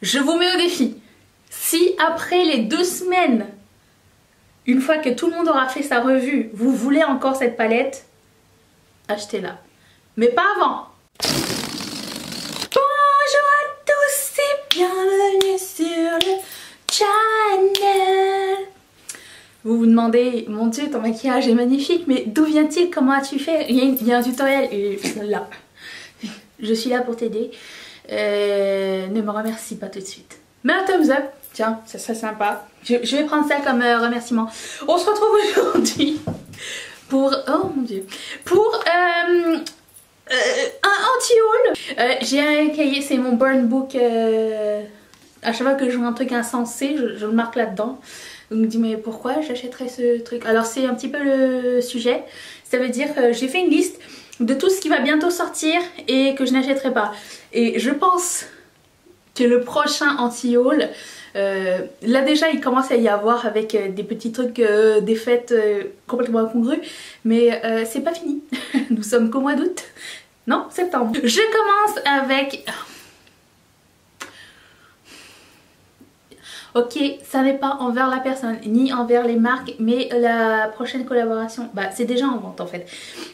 Je vous mets au défi. Si après les 2 semaines, une fois que tout le monde aura fait sa revue, vous voulez encore cette palette, achetez-la. Mais pas avant. Bonjour à tous et bienvenue sur le channel. Vous vous demandez, mon Dieu, ton maquillage est magnifique, mais d'où vient-il? Comment as-tu fait? Il y a un tutoriel et là. Je suis là pour t'aider. Ne me remercie pas tout de suite. Mets un thumbs up, tiens, ça serait sympa. Je vais prendre ça comme remerciement. On se retrouve aujourd'hui pour, oh mon Dieu, pour un anti-haul. J'ai un cahier, c'est mon burn book. À chaque fois que je vois un truc insensé, je le marque là-dedans. Donc je me dis mais pourquoi j'achèterais ce truc? Alors c'est un petit peu le sujet. Ça veut dire que j'ai fait une liste de tout ce qui va bientôt sortir et que je n'achèterai pas. Et je pense que le prochain anti-haul, là déjà il commence à y avoir avec des petits trucs, des fêtes complètement incongrus. Mais c'est pas fini. Nous sommes qu'au mois d'août. Non, septembre. Je commence avec... Ok, ça n'est pas envers la personne, ni envers les marques, mais la prochaine collaboration, bah c'est déjà en vente en fait.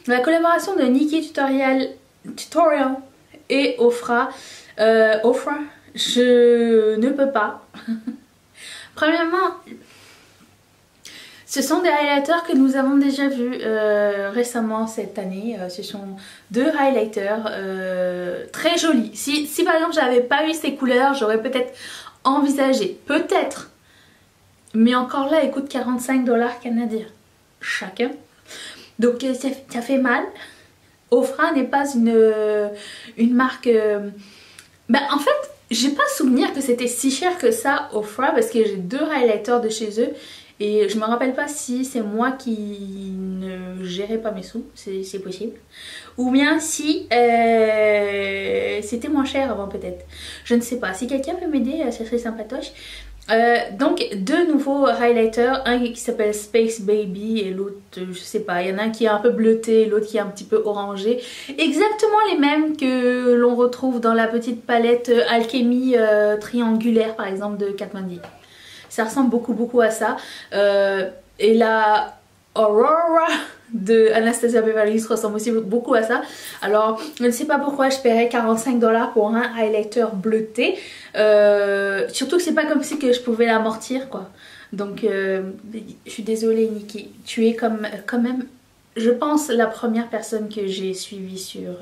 La collaboration de Nikkie Tutorial et Ofra, je ne peux pas. Premièrement, ce sont des highlighters que nous avons déjà vus récemment cette année. Ce sont 2 highlighters très jolis. Si par exemple j'avais pas eu ces couleurs, j'aurais peut-être envisagé, peut-être. Mais encore là, ils coûtent 45 $ canadiens chacun. Donc ça fait mal. Ofra n'est pas une marque... Ben, en fait, j'ai pas souvenir que c'était si cher que ça, Ofra, parce que j'ai 2 highlighters de chez eux. Et je me rappelle pas si c'est moi qui ne gérais pas mes sous, c'est possible. Ou bien si c'était moins cher avant peut-être. Je ne sais pas, si quelqu'un peut m'aider, ça serait sympatoche. Donc 2 nouveaux highlighters, un qui s'appelle Space Baby et l'autre je sais pas, il y en a un qui est un peu bleuté, l'autre qui est un petit peu orangé. Exactement les mêmes que l'on retrouve dans la petite palette Alchemy triangulaire par exemple de Kat Von D. Ça ressemble beaucoup à ça. Et la Aurora de Anastasia Beverly Hills ressemble aussi beaucoup à ça. Alors je ne sais pas pourquoi je paierais 45 $ pour un highlighter bleuté. Surtout que c'est pas comme si que je pouvais l'amortir quoi. Donc je suis désolée Nikki. Tu es quand même, je pense, la première personne que j'ai suivie sur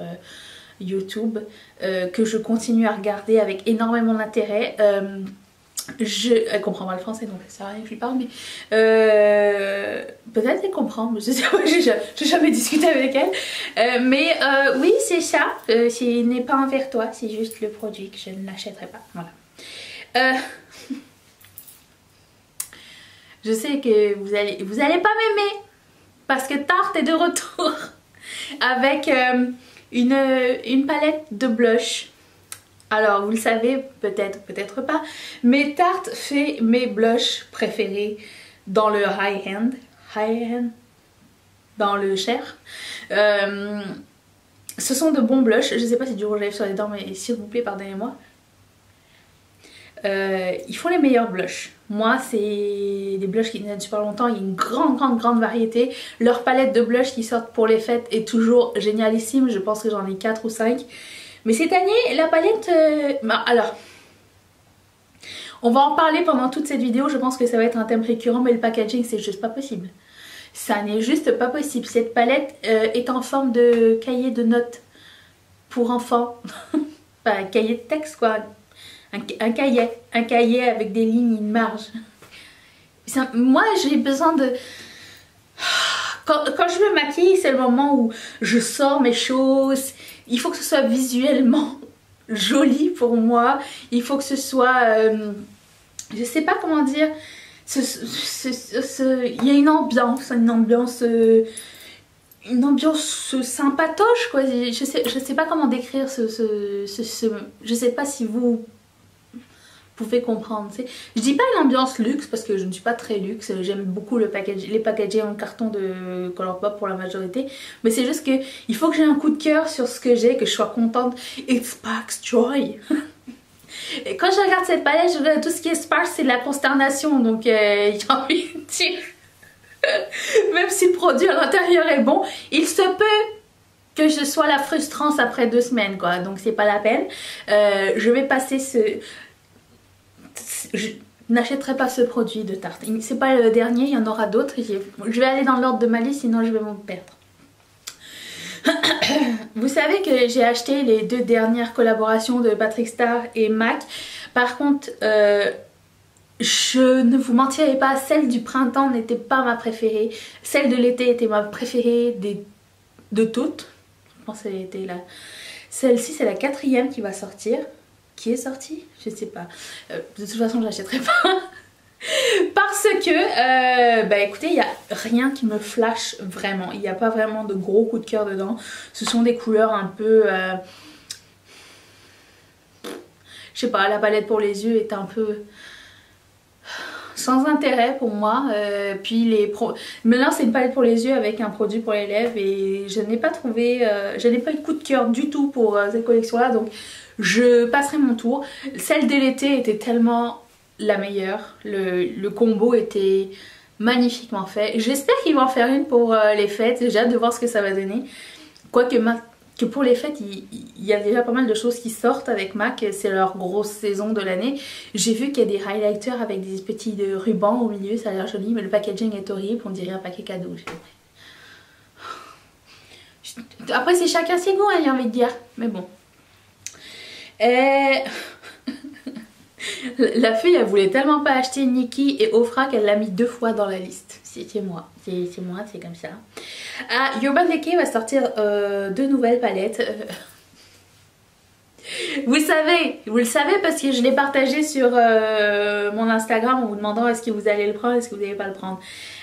YouTube. Que je continue à regarder avec énormément d'intérêt. Elle comprend pas le français donc ça sert à rien que je lui parle, mais peut-être elle comprend, je sais pas, j'ai jamais discuté avec elle. Mais oui, c'est ça, ce n'est pas envers toi, c'est juste le produit que je ne l'achèterai pas. Voilà. Je sais que vous allez pas m'aimer parce que Tarte est de retour avec une palette de blush. Alors vous le savez peut-être, peut-être pas, mais Tarte fait mes blushs préférés dans le high-end, dans le cher. Ce sont de bons blushs, je sais pas si c'est du rouge à lèvres sur les dents, mais s'il vous plaît pardonnez-moi. Ils font les meilleurs blushs. Moi c'est des blushs qui tiennent super longtemps, il y a une grande variété. Leur palette de blushs qui sortent pour les fêtes est toujours génialissime, je pense que j'en ai 4 ou 5. Mais cette année, la palette... alors, on va en parler pendant toute cette vidéo. Je pense que ça va être un thème récurrent, mais le packaging, c'est juste pas possible. Ça n'est juste pas possible. Cette palette est en forme de cahier de notes pour enfants. Enfin, un cahier de texte, quoi. Un cahier avec des lignes, une marge. Moi, j'ai besoin de... Quand je me maquille, c'est le moment où je sors mes choses. Il faut que ce soit visuellement joli pour moi. Il faut que ce soit... je sais pas comment dire. Il y a une ambiance sympatoche quoi. Je sais pas comment décrire je sais pas si vous pouvez comprendre. Je dis pas une ambiance luxe parce que je ne suis pas très luxe, j'aime beaucoup les packaging en carton de Colourpop pour la majorité, mais c'est juste que il faut que j'ai un coup de cœur sur ce que j'ai, que je sois contente. It sparks joy. Et quand je regarde cette palette, je regarde tout ce qui est sparse, c'est de la consternation. Donc j'ai envie de dire, même si le produit à l'intérieur est bon, il se peut que je sois la frustrance après 2 semaines, quoi. Donc c'est pas la peine. Je vais passer je n'achèterai pas ce produit de Tarte. C'est pas le dernier, il y en aura d'autres. Je vais aller dans l'ordre de ma liste, sinon je vais m'en perdre. Vous savez que j'ai acheté les 2 dernières collaborations de Patrick Star et MAC. Par contre, je ne vous mentirai pas, celle du printemps n'était pas ma préférée. Celle de l'été était ma préférée de toutes. Je pense qu'elle était là. Celle-ci, c'est la 4e qui va sortir. Qui est sortie? Je sais pas. De toute façon, je l'achèterai pas. Parce que, bah écoutez, il n'y a rien qui me flash vraiment. Il n'y a pas vraiment de gros coups de cœur dedans. Ce sont des couleurs un peu... je sais pas, la palette pour les yeux est un peu... sans intérêt pour moi. Puis maintenant c'est une palette pour les yeux avec un produit pour les lèvres. Et je n'ai pas trouvé... je n'ai pas eu de coup de cœur du tout pour cette collection là. Donc je passerai mon tour. Celle de l'été était tellement... la meilleure, le combo était magnifiquement fait. J'espère qu'ils vont en faire une pour les fêtes, j'ai hâte de voir ce que ça va donner. Quoique que pour les fêtes, il y a déjà pas mal de choses qui sortent avec MAC, c'est leur grosse saison de l'année. J'ai vu qu'il y a des highlighters avec des petits rubans au milieu, ça a l'air joli, mais le packaging est horrible, on dirait un paquet cadeau. Après c'est chacun ses goûts, hein, j'ai envie de dire, mais bon. La fille, elle voulait tellement pas acheter Nikki et Ofra qu'elle l'a mis 2 fois dans la liste. C'est moi, c'est comme ça. Urban Decay va sortir 2 nouvelles palettes. Vous le savez parce que je l'ai partagé sur mon Instagram en vous demandant est-ce que vous allez le prendre, est-ce que vous n'allez pas le prendre.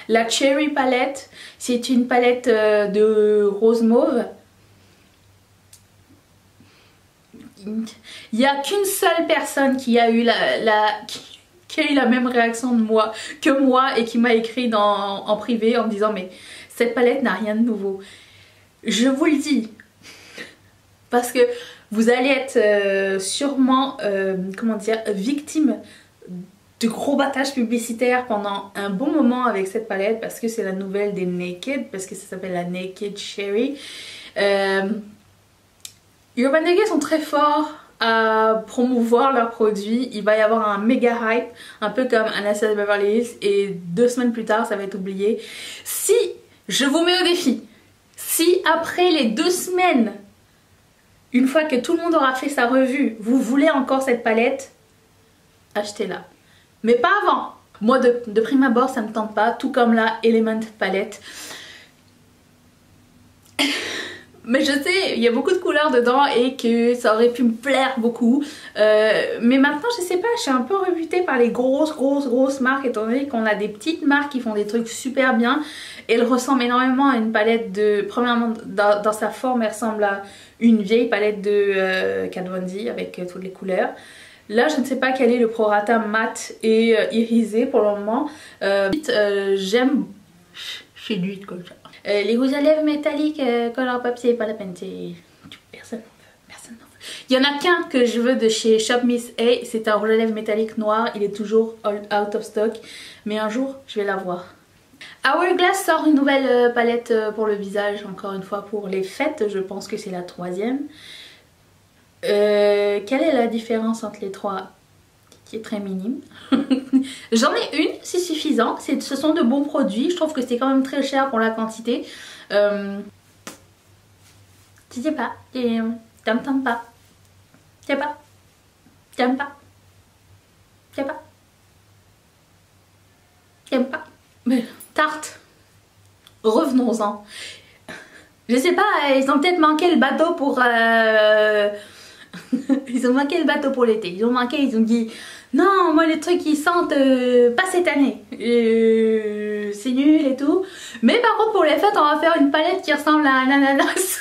La Cherry palette, c'est une palette de rose mauve. Il n'y a qu'une seule personne qui a eu la même réaction que moi et qui m'a écrit en privé en me disant mais cette palette n'a rien de nouveau. Je vous le dis parce que vous allez être sûrement comment dire, victime de gros battages publicitaires pendant un bon moment avec cette palette parce que c'est la nouvelle des Naked, parce que ça s'appelle la Naked Cherry. Urban Decay sont très forts à promouvoir leurs produits. Il va y avoir un méga hype, un peu comme Anastasia de Beverly Hills, et 2 semaines plus tard ça va être oublié. Si, je vous mets au défi, si après les 2 semaines, une fois que tout le monde aura fait sa revue, vous voulez encore cette palette, achetez-la. Mais pas avant. Moi de prime abord ça me tente pas, tout comme la Element palette. Mais je sais, il y a beaucoup de couleurs dedans et que ça aurait pu me plaire beaucoup. Mais maintenant, je sais pas, je suis un peu rebutée par les grosses marques, étant donné qu'on a des petites marques qui font des trucs super bien. Elle ressemble énormément à une palette de... Premièrement, dans sa forme, elle ressemble à une vieille palette de Kat Von D avec toutes les couleurs. Là, je ne sais pas quel est le prorata mat et irisé pour le moment. J'aime... C'est du comme ça. Les rouges à lèvres métalliques Colourpop, c'est pas la peine, personne n'en veut. Il y en a qu'un que je veux de chez Shop Miss A, c'est un rouge à lèvres métallique noir, il est toujours out of stock, mais un jour je vais l'avoir. Hourglass sort une nouvelle palette pour le visage, encore une fois pour les fêtes, je pense que c'est la 3e. Quelle est la différence entre les 3? Qui est très minime. J'en ai une, c'est suffisant. Ce sont de bons produits. Je trouve que c'est quand même très cher pour la quantité. Je sais pas. Ça me tente pas. Je sais pas. J'aime pas. Je sais pas. J'aime pas. Mais Tarte. Revenons-en. Je sais pas, ils ont peut-être manqué le bateau pour... Ils ont manqué le bateau pour l'été. Ils ont dit non, moi les trucs qui sentent pas cette année. C'est nul et tout. Mais par contre pour les fêtes on va faire une palette qui ressemble à un ananas.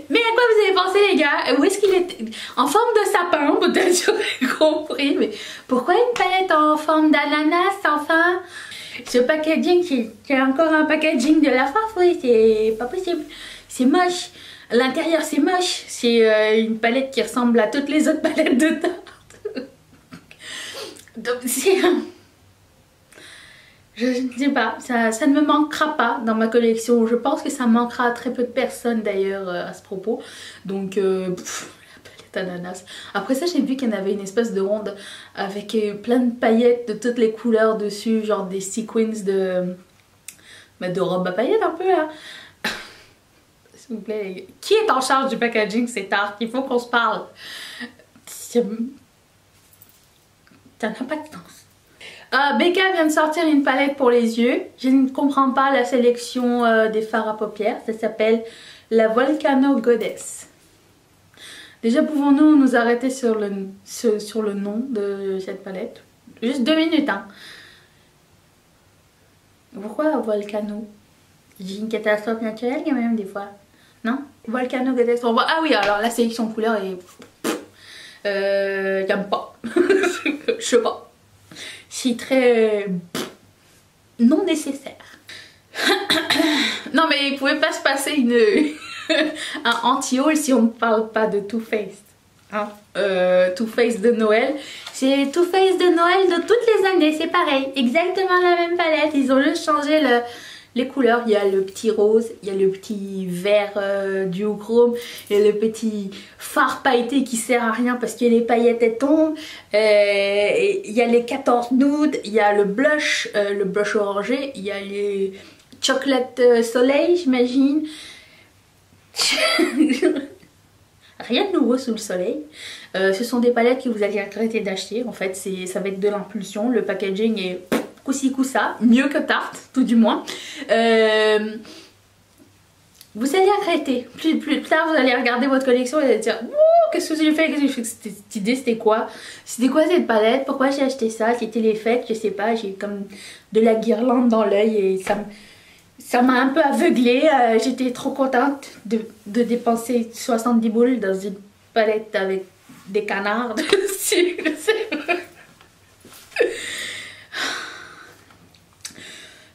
Mais à quoi vous avez pensé les gars? Où est-ce qu'il est? En forme de sapin, peut-être j'aurais compris. Mais pourquoi une palette en forme d'ananas enfin? Ce packaging, c'est encore un packaging de la farce, oui, c'est pas possible. C'est moche. L'intérieur c'est moche, c'est une palette qui ressemble à toutes les autres palettes de Tarte. Donc c'est... Je ne sais pas, ça ne me manquera pas dans ma collection. Je pense que ça manquera à très peu de personnes d'ailleurs à ce propos. Donc, la palette ananas. Après ça, j'ai vu qu'il y en avait une espèce de ronde avec plein de paillettes de toutes les couleurs dessus. Genre des sequins de robe à paillettes un peu là. S'il vous plaît, qui est en charge du packaging? C'est Tarte, il faut qu'on se parle. Ça n'a pas de sens. Becca vient de sortir une palette pour les yeux. Je ne comprends pas la sélection des fards à paupières. Ça s'appelle la Volcano Goddess. Déjà, pouvons-nous nous arrêter sur le nom de cette palette? Juste 2 minutes, hein. Pourquoi Volcano? J'ai une catastrophe naturelle quand même des fois. Non? Volcano Goddess. Ah oui, alors la sélection couleur est... j'aime pas. Je sais pas. C'est très non nécessaire. Non mais il pouvait pas se passer un anti-haul si on ne parle pas de Too Faced. Hein? Too Faced de Noël. C'est Too Faced de Noël de toutes les années, c'est pareil. Exactement la même palette. Ils ont juste changé les couleurs. Il y a le petit rose, il y a le petit vert duochrome, il y a le petit fard pailleté qui sert à rien parce que les paillettes elles tombent. Il y a les 14 nudes, il y a le blush orangé, il y a les chocolate soleil, j'imagine. Rien de nouveau sous le soleil. Ce sont des palettes que vous allez regretter d'acheter. En fait, ça va être de l'impulsion. Le packaging est coussi coussa, mieux que Tarte, tout du moins. Vous allez regretter. Plus tard, vous allez regarder votre collection et vous allez dire « Qu'est-ce que j'ai fait? Cette idée, c'était quoi? C'était quoi cette palette? Pourquoi j'ai acheté ça? C'était les fêtes, je sais pas. J'ai comme de la guirlande dans l'œil et ça m'a un peu aveuglée. J'étais trop contente de dépenser 70 boules dans une palette avec des canards dessus.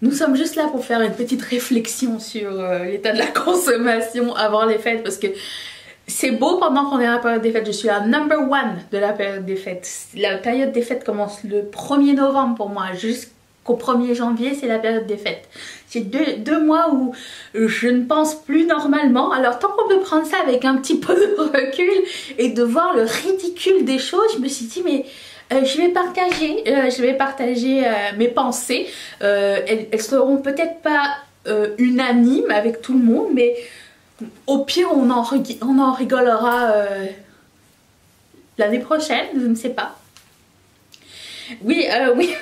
Nous sommes juste là pour faire une petite réflexion sur l'état de la consommation avant les fêtes parce que c'est beau pendant qu'on est à la période des fêtes. Je suis la number one de la période des fêtes. La période des fêtes commence le 1er novembre pour moi jusqu'au 1er janvier, c'est la période des fêtes. C'est deux mois où je ne pense plus normalement. Alors tant qu'on peut prendre ça avec un petit peu de recul et de voir le ridicule des choses, je me suis dit mais... je vais partager mes pensées. Elles seront peut-être pas unanimes avec tout le monde, mais au pire on en rigolera l'année prochaine, je ne sais pas. Oui, oui.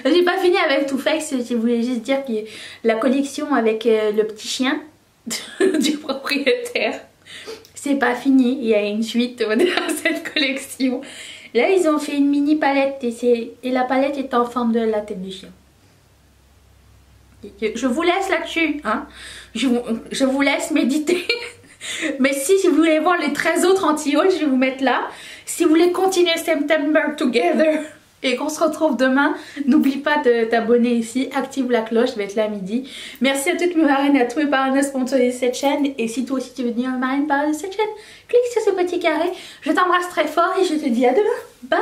J'ai pas fini avec Too Faced, je voulais juste dire que la collection avec le petit chien du propriétaire, c'est pas fini, il y a une suite à cette collection. Là, ils ont fait une mini palette et la palette est en forme de la tête du chien. Je vous laisse là-dessus, hein. Je vous laisse méditer. Mais si vous voulez voir les 13 autres anti-hauls, je vais vous mettre là. Si vous voulez continuer September Together et qu'on se retrouve demain, n'oublie pas de t'abonner ici, active la cloche, je vais être là à midi. Merci à toutes mes marraines et à tous mes parrains sponsorisés de cette chaîne. Et si toi aussi tu veux devenir une marraine parrain de cette chaîne, clique sur ce petit carré. Je t'embrasse très fort et je te dis à demain. Bye!